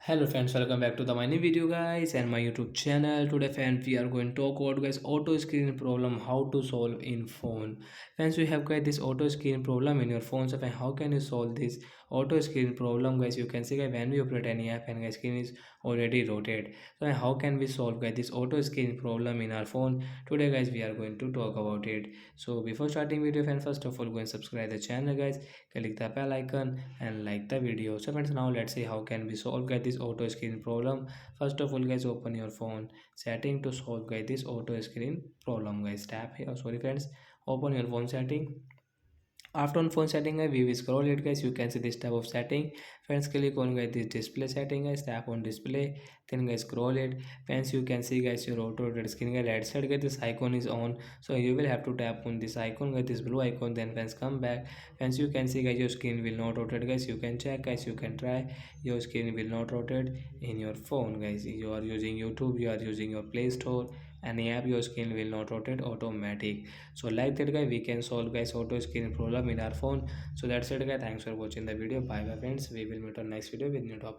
Hello friends, welcome back to the my new video guys and my YouTube channel. Today friends we are going to talk about guys auto screen problem, how to solve in phone. Friends, we have got this auto screen problem in your phone. So friend, how can you solve this auto screen problem guys? You can see guys when we operate any app and guys screen is already rotated. So how can we solve guys this auto screen problem in our phone? Today guys we are going to talk about it. So before starting video friends, first of all go and subscribe the channel guys, click the bell icon and like the video. So friends, now let's see how can we solve guys this auto screen problem. First of all guys, open your phone setting to solve guys this auto screen problem guys. Tap here, sorry friends, open your phone setting. After on phone setting guys, we will scroll it guys. You can see this type of setting. Friends, click on guys this display setting guys, tap on display, then guys scroll it. Friends, you can see guys your auto rotate screen guys, right side guys this icon is on, so you will have to tap on this icon guys, this blue icon. Then friends, come back. Friends, you can see guys your screen will not rotate guys. You can check guys, you can try. Your screen will not rotate in your phone guys. You are using YouTube, you are using your Play Store, any app, your screen will not rotate automatic. So like that guy, we can solve guys auto screen problem in our phone. So that's it guys, thanks for watching the video. Bye bye friends, we will meet on next video with new topic.